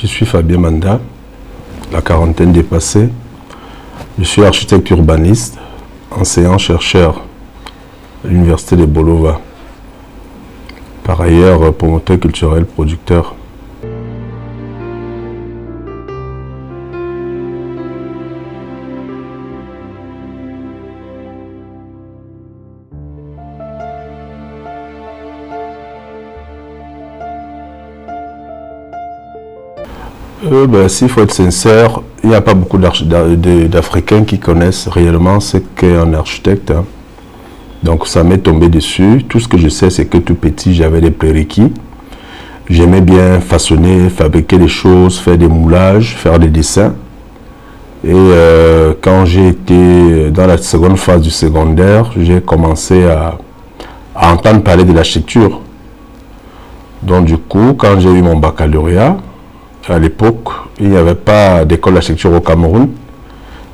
Je suis Fabien Manda, la quarantaine dépassée. Je suis architecte urbaniste, enseignant-chercheur à l'Université de Bolova. Par ailleurs, promoteur culturel, producteur. S'il faut être sincère, il n'y a pas beaucoup d'Africains qui connaissent réellement ce qu'est un architecte. Donc ça m'est tombé dessus. Tout ce que je sais, c'est que tout petit, j'avais des prérequis. J'aimais bien façonner, fabriquer des choses, faire des moulages, faire des dessins. Et quand j'ai été dans la seconde phase du secondaire, j'ai commencé à entendre parler de l'architecture. Donc du coup, quand j'ai eu mon baccalauréat, à l'époque, il n'y avait pas d'école d'architecture au Cameroun.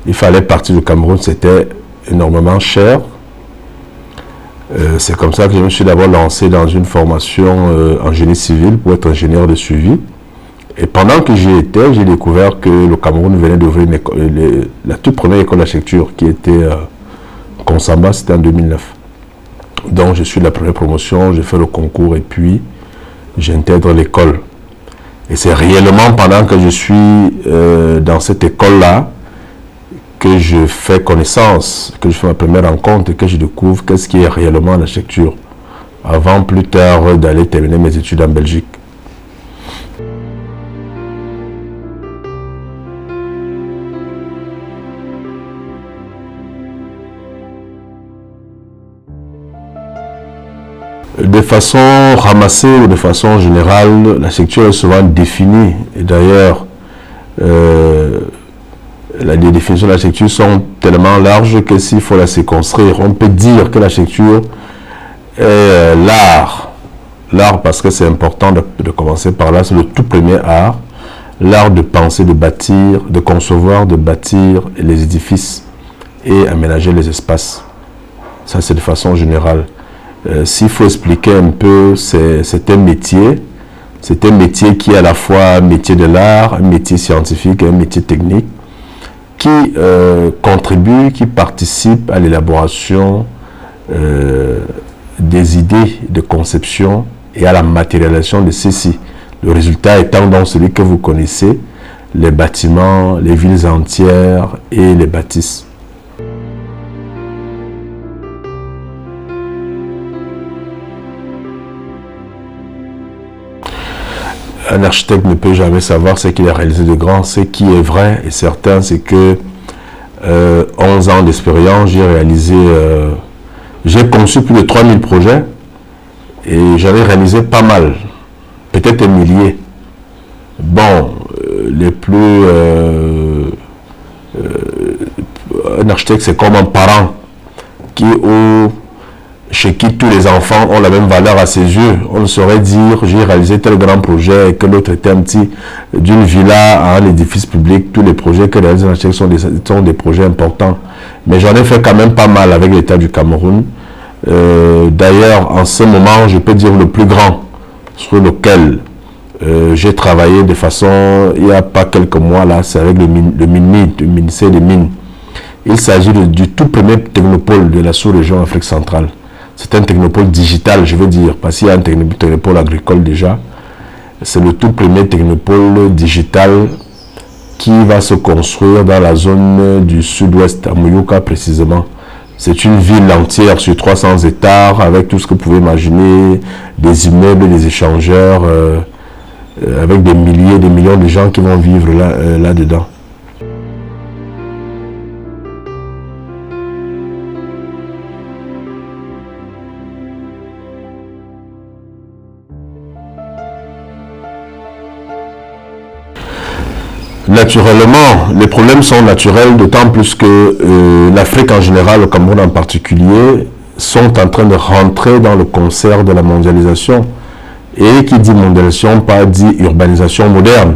Il fallait partir du Cameroun, c'était énormément cher. C'est comme ça que je me suis d'abord lancé dans une formation en génie civil pour être ingénieur de suivi. Et pendant que j'y étais, j'ai découvert que le Cameroun venait d'ouvrir la toute première école d'architecture qui était Konsamba, c'était en 2009. Donc je suis de la première promotion, j'ai fait le concours et puis j'intègre l'école. Et c'est réellement pendant que je suis dans cette école-là que je fais connaissance, que je fais ma première rencontre et que je découvre qu'est-ce qui est réellement l'architecture, avant plus tard d'aller terminer mes études en Belgique. De façon ramassée ou de façon générale, l'architecture est souvent définie. Et d'ailleurs, les définitions de l'architecture sont tellement larges que s'il faut la circonscrire, on peut dire que l'architecture est l'art. L'art parce que c'est important de commencer par là, c'est le tout premier art. L'art de penser, de bâtir, de concevoir, de bâtir les édifices et aménager les espaces. Ça, c'est de façon générale. S'il faut expliquer un peu, c'est un métier. C'est un métier qui est à la fois un métier de l'art, un métier scientifique et un métier technique qui contribue, qui participe à l'élaboration des idées de conception et à la matérialisation de ceci. Le résultat étant donc celui que vous connaissez, les bâtiments, les villes entières et les bâtisses. Un architecte ne peut jamais savoir ce qu'il a réalisé de grand. Ce qui est vrai et certain, c'est que 11 ans d'expérience, j'ai conçu plus de 3000 projets et j'en ai réalisé pas mal, peut-être un millier. Bon, un architecte, c'est comme un parent chez qui tous les enfants ont la même valeur à ses yeux. On ne saurait dire j'ai réalisé tel grand projet et que l'autre était un petit d'une villa à un édifice public. Tous les projets que réalise un architecte sont des projets importants. Mais j'en ai fait quand même pas mal avec l'État du Cameroun. D'ailleurs, en ce moment, je peux dire le plus grand sur lequel j'ai travaillé de façon, il n'y a pas quelques mois là, c'est avec le ministère des Mines. Il s'agit du tout premier technopôle de la sous-région Afrique centrale. C'est un technopôle digital, je veux dire, parce qu'il y a un technopôle agricole déjà. C'est le tout premier technopôle digital qui va se construire dans la zone du sud-ouest, à Mouyouka précisément. C'est une ville entière sur 300 hectares, avec tout ce que vous pouvez imaginer, des immeubles, des échangeurs, avec des milliers, des millions de gens qui vont vivre là-dedans. Naturellement, les problèmes sont naturels, d'autant plus que l'Afrique en général, le Cameroun en particulier, sont en train de rentrer dans le concert de la mondialisation. Et qui dit mondialisation, pas dit urbanisation moderne.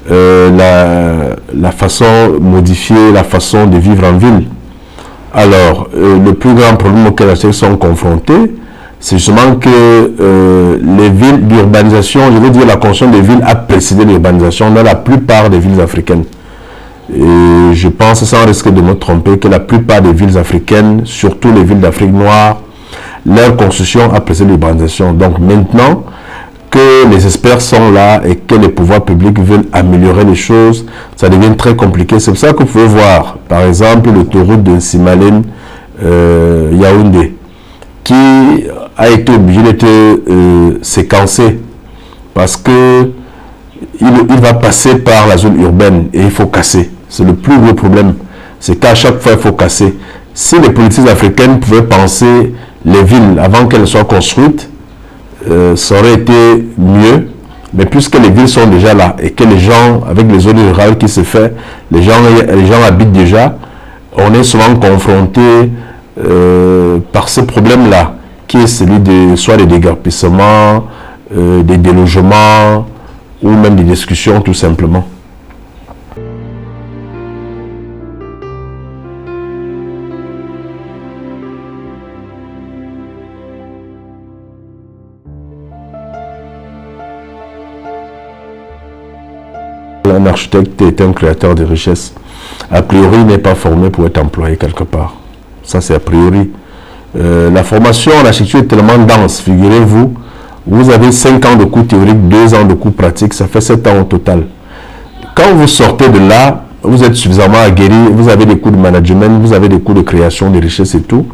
La façon modifiée, la façon de vivre en ville. Alors, le plus grand problème auquel les architectes sont confrontés, c'est justement que les villes d'urbanisation, je veux dire la construction des villes a précédé l'urbanisation dans la plupart des villes africaines. Et je pense, sans risque de me tromper, que la plupart des villes africaines, surtout les villes d'Afrique noire, leur construction a précédé l'urbanisation. Donc maintenant que les experts sont là et que les pouvoirs publics veulent améliorer les choses, ça devient très compliqué. C'est pour ça que vous pouvez voir, par exemple, l'autoroute de Simalène Yaoundé, qui a été obligé d'être séquencé parce que il va passer par la zone urbaine et il faut casser. C'est le plus gros problème. C'est qu'à chaque fois, il faut casser. Si les politiques africaines pouvaient penser les villes avant qu'elles soient construites, ça aurait été mieux. Mais puisque les villes sont déjà là et que les gens, avec les zones rurales qui se fait, les gens habitent déjà, on est souvent confronté par ce problème-là, qui est celui de soit des déguerpissements, des délogements, ou même des discussions tout simplement. Un architecte est un créateur de richesse. A priori, il n'est pas formé pour être employé quelque part. Ça, c'est a priori. La formation en architecture est tellement dense, figurez-vous. Vous avez 5 ans de cours théoriques, 2 ans de cours pratiques, ça fait 7 ans au total. Quand vous sortez de là, vous êtes suffisamment aguerri, vous avez des cours de management, vous avez des cours de création de richesse et tout.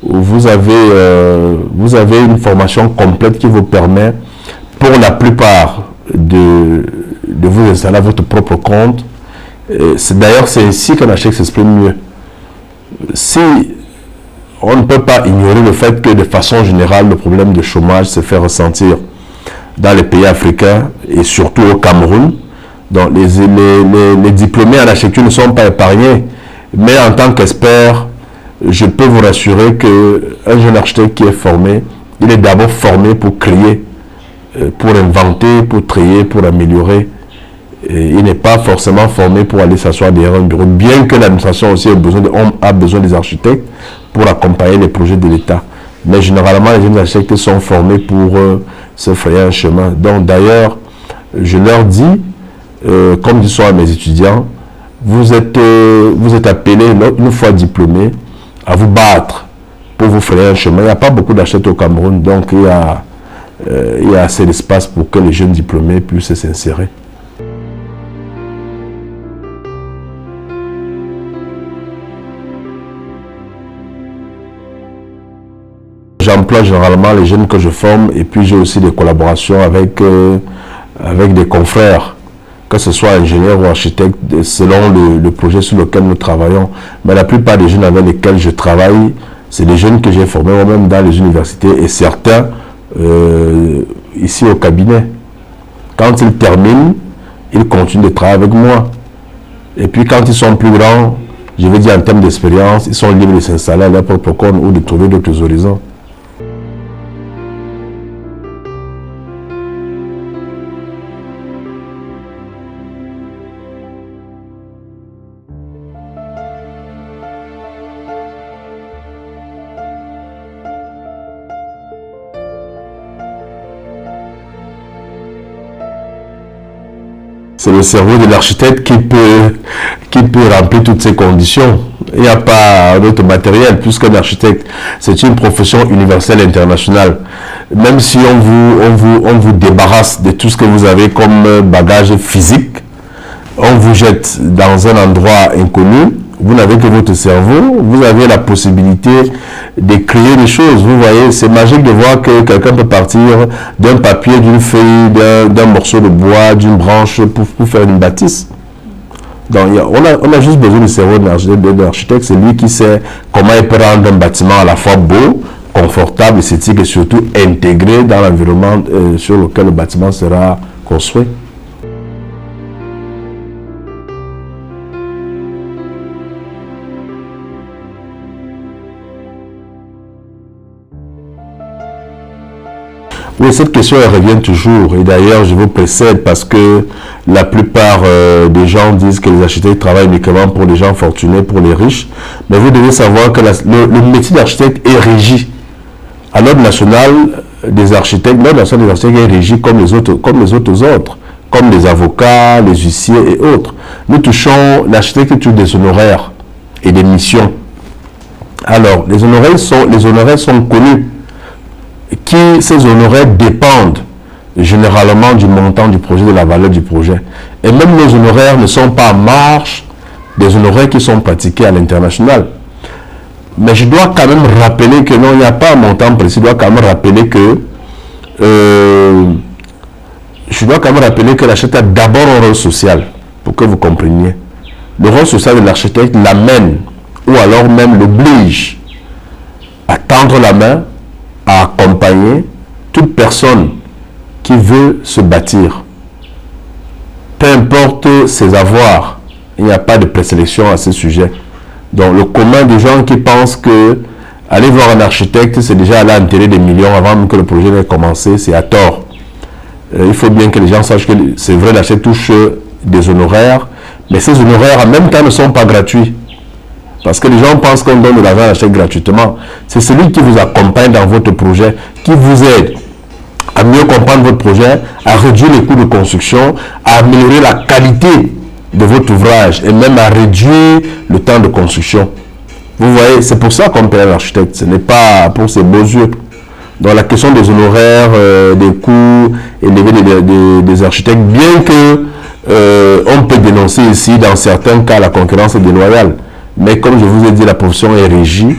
Vous avez une formation complète qui vous permet, pour la plupart, de vous installer à votre propre compte. D'ailleurs, c'est ainsi qu'un architecte s'exprime mieux. Si on ne peut pas ignorer le fait que de façon générale, le problème de chômage se fait ressentir dans les pays africains et surtout au Cameroun. Donc les diplômés en architecture ne sont pas épargnés. Mais en tant qu'expert, je peux vous rassurer qu'un jeune architecte qui est formé, il est d'abord formé pour créer, pour inventer, pour trier, pour améliorer. Et il n'est pas forcément formé pour aller s'asseoir derrière un bureau, bien que l'administration aussi a besoin des architectes pour accompagner les projets de l'État. Mais généralement, les jeunes architectes sont formés pour se frayer un chemin. Donc d'ailleurs, je leur dis, comme disent à mes étudiants, vous êtes appelés, une fois diplômés, à vous battre pour vous frayer un chemin. Il n'y a pas beaucoup d'architectes au Cameroun, donc il y a assez d'espace pour que les jeunes diplômés puissent s'insérer. J'emploie généralement les jeunes que je forme et puis j'ai aussi des collaborations avec des confrères, que ce soit ingénieurs ou architectes, selon le projet sur lequel nous travaillons. Mais la plupart des jeunes avec lesquels je travaille, c'est des jeunes que j'ai formés moi-même dans les universités et certains ici au cabinet. Quand ils terminent, ils continuent de travailler avec moi. Et puis quand ils sont plus grands, je veux dire en termes d'expérience, ils sont libres de s'installer à leur propre compte ou de trouver d'autres horizons. C'est le cerveau de l'architecte qui peut remplir toutes ces conditions. Il n'y a pas d'autre matériel, puisqu'un architecte, c'est une profession universelle internationale. Même si on vous débarrasse de tout ce que vous avez comme bagage physique, on vous jette dans un endroit inconnu, vous n'avez que votre cerveau, vous avez la possibilité de créer des choses. Vous voyez, c'est magique de voir que quelqu'un peut partir d'un papier, d'une feuille, d'un morceau de bois, d'une branche pour faire une bâtisse. Donc, on a juste besoin du cerveau d'un architecte. C'est lui qui sait comment il peut rendre un bâtiment à la fois beau, confortable, esthétique et surtout intégré dans l'environnement sur lequel le bâtiment sera construit. Oui, cette question elle revient toujours et d'ailleurs je vous précède parce que la plupart des gens disent que les architectes travaillent uniquement pour les gens fortunés, pour les riches, mais vous devez savoir que le métier d'architecte est régi À l'ordre national des architectes, l'ordre national des architectes est régi comme les autres ordres, comme les avocats, les huissiers et autres. Nous touchons l'architecture des honoraires et des missions. Alors, les honoraires sont connus. Ces honoraires dépendent généralement du montant du projet, de la valeur du projet. Et même nos honoraires ne sont pas en marge des honoraires qui sont pratiqués à l'international. Mais je dois quand même rappeler que non, il n'y a pas un montant précis. Je dois quand même rappeler que l'architecte a d'abord un rôle social, pour que vous compreniez. Le rôle social de l'architecte l'amène, ou alors même l'oblige, à tendre la main, à accompagner toute personne qui veut se bâtir. Peu importe ses avoirs, il n'y a pas de présélection à ce sujet. Donc le commun des gens qui pensent que aller voir un architecte, c'est déjà aller enterrer des millions avant même que le projet n'ait commencé, c'est à tort. Il faut bien que les gens sachent que c'est vrai, l'architecte touche des honoraires, mais ces honoraires en même temps ne sont pas gratuits. Parce que les gens pensent qu'on donne de l'argent à l'architecte gratuitement. C'est celui qui vous accompagne dans votre projet, qui vous aide à mieux comprendre votre projet, à réduire les coûts de construction, à améliorer la qualité de votre ouvrage et même à réduire le temps de construction. Vous voyez, c'est pour ça qu'on paye un architecte, ce n'est pas pour ses beaux yeux. Dans la question des honoraires, des coûts élevés des architectes, bien que on peut dénoncer ici dans certains cas la concurrence déloyale, mais comme je vous ai dit, la profession est régie,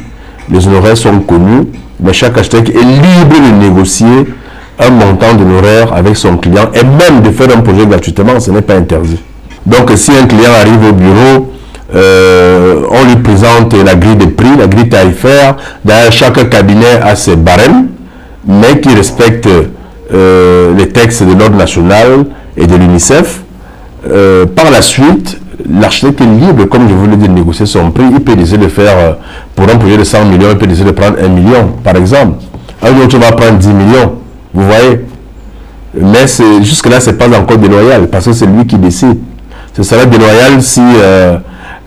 les honoraires sont connus, mais chaque architecte est libre de négocier un montant d'honoraires avec son client et même de faire un projet gratuitement, ce n'est pas interdit. Donc si un client arrive au bureau, on lui présente la grille de prix, la grille tarifaire. D'ailleurs, chaque cabinet a ses barèmes, mais qui respecte les textes de l'ordre national et de l'UNICEF. Par la suite, l'architecte est libre, comme je vous l'ai dit, de négocier son prix. Il peut décider de faire, pour un projet de 100 millions, il peut décider de prendre 1 million, par exemple. Un autre va prendre 10 millions, vous voyez. Mais jusque-là, ce n'est pas encore déloyal, parce que c'est lui qui décide. Ce serait déloyal si, au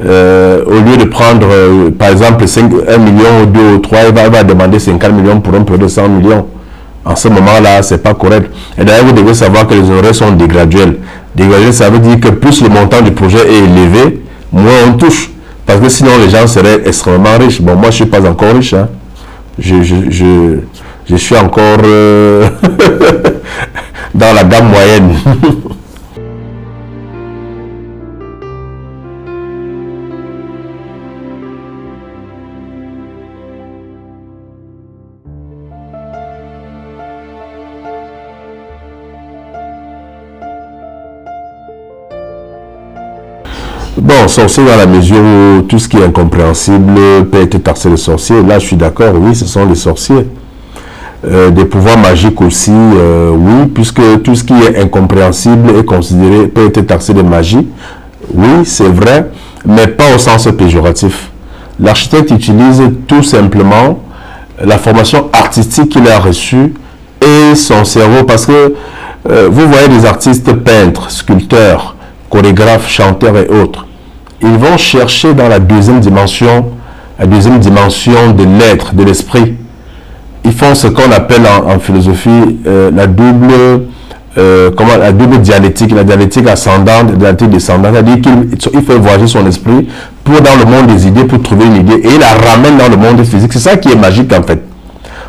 lieu de prendre, par exemple, 1 million ou 2 ou 3, il va demander 50 millions pour un projet de 100 millions. En ce moment-là, ce n'est pas correct. Et d'ailleurs, vous devez savoir que les honoraires sont dégraduels. Dégraduel, ça veut dire que plus le montant du projet est élevé, moins on touche. Parce que sinon, les gens seraient extrêmement riches. Bon, moi, je ne suis pas encore riche. Hein. Je suis encore dans la gamme moyenne. Bon, sorcier dans la mesure où tout ce qui est incompréhensible peut être taxé de sorcier. Là, je suis d'accord, oui, ce sont les sorciers. Des pouvoirs magiques aussi, oui, puisque tout ce qui est incompréhensible est considéré, peut être taxé de magie. Oui, c'est vrai, mais pas au sens péjoratif. L'architecte utilise tout simplement la formation artistique qu'il a reçue et son cerveau, parce que vous voyez des artistes peintres, sculpteurs, chorégraphes, chanteurs et autres. Ils vont chercher dans la deuxième dimension de l'être, de l'esprit. Ils font ce qu'on appelle en philosophie la double dialectique, la dialectique ascendante, la dialectique descendante. C'est-à-dire qu'il fait voyager son esprit pour dans le monde des idées, pour trouver une idée, et il la ramène dans le monde physique. C'est ça qui est magique en fait.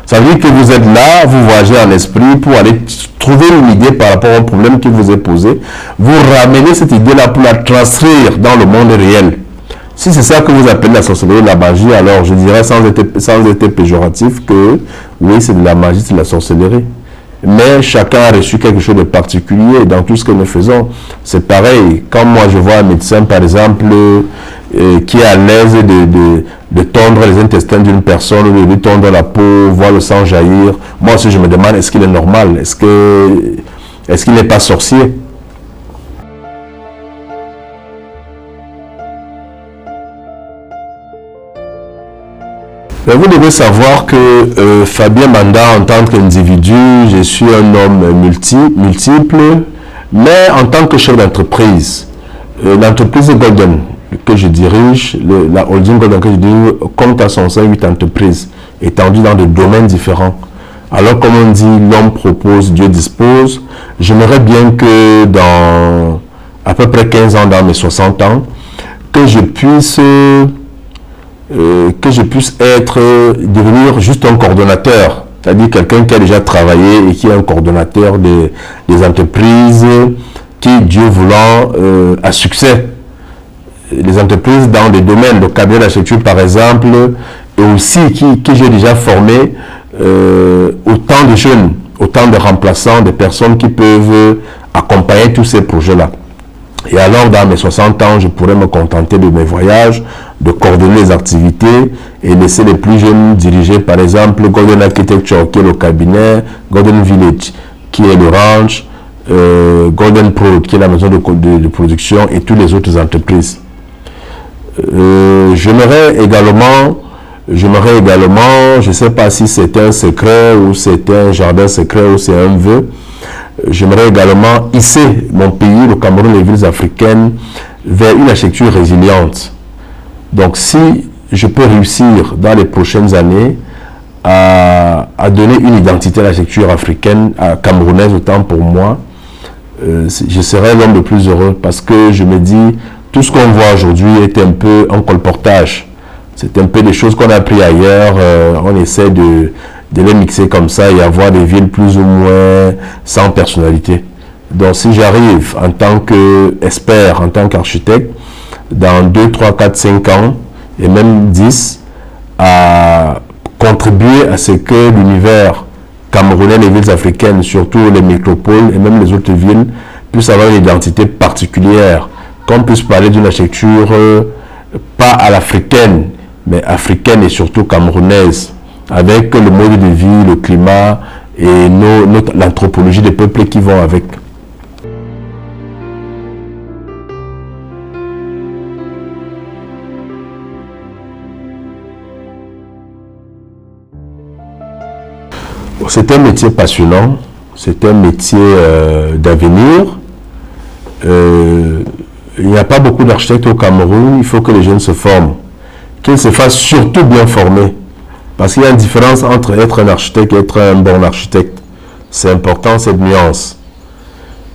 Ça veut dire que vous êtes là, vous voyagez en esprit pour aller trouver une idée par rapport à un problème qui vous est posé. Vous ramenez cette idée-là pour la transcrire dans le monde réel. Si c'est ça que vous appelez la sorcellerie, la magie, alors je dirais sans être péjoratif que oui, c'est de la magie, c'est de la sorcellerie. Mais chacun a reçu quelque chose de particulier dans tout ce que nous faisons. C'est pareil, quand moi je vois un médecin par exemple qui est à l'aise de tondre les intestins d'une personne, de lui tondre la peau, voir le sang jaillir, moi aussi je me demande, est-ce qu'il est normal? Est-ce qu'il n'est pas sorcier? Vous devez savoir que Fabien Manda, en tant qu'individu, je suis un homme multiple, mais en tant que chef d'entreprise, l'entreprise Golden que je dirige, la holding Golden que je dirige, compte à son sein 8 entreprises étendues dans des domaines différents. Alors, comme on dit, l'homme propose, Dieu dispose. J'aimerais bien que dans à peu près 15 ans, dans mes 60 ans, que je puisse devenir juste un coordonnateur, c'est-à-dire quelqu'un qui a déjà travaillé et qui est un coordonnateur des entreprises qui, Dieu voulant, a succès. Les entreprises dans des domaines, le cabinet d'architecture par exemple, et aussi que j'ai déjà formé autant de jeunes, autant de remplaçants, de personnes qui peuvent accompagner tous ces projets-là. Et alors, dans mes 60 ans, je pourrais me contenter de mes voyages, de coordonner les activités et laisser les plus jeunes diriger, par exemple, Golden Architecture, qui est le cabinet, Golden Village, qui est le ranch, Golden Prod, qui est la maison de production, et toutes les autres entreprises. J'aimerais également, je ne sais pas si c'est un secret ou c'est un jardin secret ou c'est un vœu, j'aimerais également hisser mon pays, le Cameroun, les villes africaines, vers une architecture résiliente. Donc si je peux réussir dans les prochaines années à donner une identité à l'architecture africaine, camerounaise autant pour moi, je serai l'homme le plus heureux parce que je me dis, tout ce qu'on voit aujourd'hui est un peu un colportage. C'est un peu des choses qu'on a appris ailleurs, on essaie de les mixer comme ça et avoir des villes plus ou moins sans personnalité. Donc si j'arrive en tant qu'expert, en tant qu'architecte, dans 2, 3, 4, 5 ans, et même 10, à contribuer à ce que l'univers camerounais, les villes africaines, surtout les métropoles et même les autres villes, puissent avoir une identité particulière, qu'on puisse parler d'une architecture pas à l'africaine, mais africaine et surtout camerounaise, avec le mode de vie, le climat et l'anthropologie des peuples qui vont avec. C'est un métier passionnant, c'est un métier d'avenir. Il n'y a pas beaucoup d'architectes au Cameroun, il faut que les jeunes se forment, qu'ils se fassent surtout bien formés. Parce qu'il y a une différence entre être un architecte et être un bon architecte. C'est important cette nuance.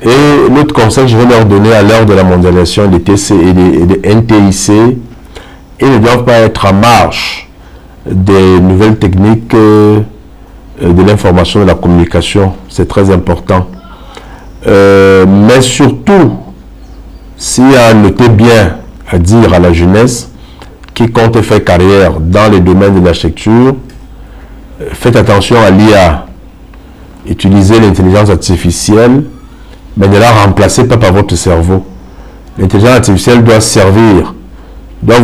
Et l'autre conseil que je vais leur donner à l'heure de la mondialisation des TC et des NTIC, ils ne doivent pas être en marge des nouvelles techniques de l'information et de la communication. C'est très important. Mais surtout, s'il y a un noté bien à dire à la jeunesse qui compte faire carrière dans les domaines de l'architecture, faites attention à l'IA. Utilisez l'intelligence artificielle, mais ne la remplacez pas par votre cerveau. L'intelligence artificielle doit vous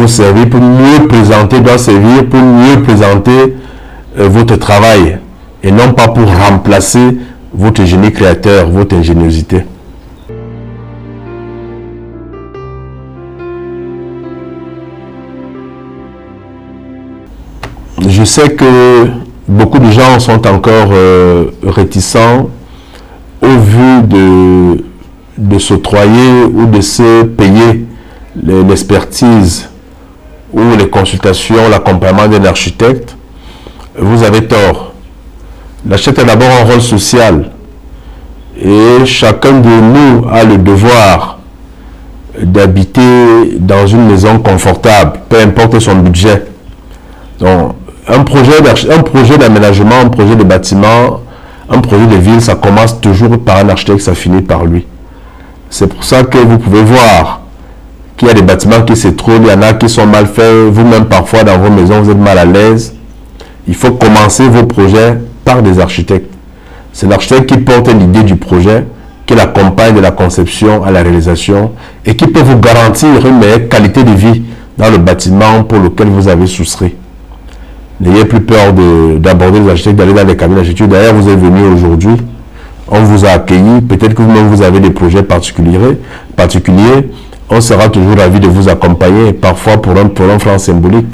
servir pour mieux présenter, votre travail et non pas pour remplacer votre génie créateur, votre ingéniosité. Je sais que beaucoup de gens sont encore réticents au vu de s'octroyer ou de se payer l'expertise ou les consultations, l'accompagnement d'un architecte. Vous avez tort. L'architecte a d'abord un rôle social et chacun de nous a le devoir d'habiter dans une maison confortable, peu importe son budget. Donc, un projet d'aménagement, un projet de bâtiment, un projet de ville, ça commence toujours par un architecte, ça finit par lui. C'est pour ça que vous pouvez voir qu'il y a des bâtiments qui s'étroulent, il y en a qui sont mal faits, vous-même parfois dans vos maisons, vous êtes mal à l'aise. Il faut commencer vos projets par des architectes. C'est l'architecte qui porte l'idée du projet, qui l'accompagne de la conception à la réalisation et qui peut vous garantir une meilleure qualité de vie dans le bâtiment pour lequel vous avez souscrit. N'ayez plus peur d'aborder les architectes, d'aller dans les cabinets d'architecture. D'ailleurs, vous êtes venu aujourd'hui, on vous a accueilli. Peut-être que vous-même, vous avez des projets particuliers. On sera toujours ravis de vous accompagner, parfois pour un franc symbolique.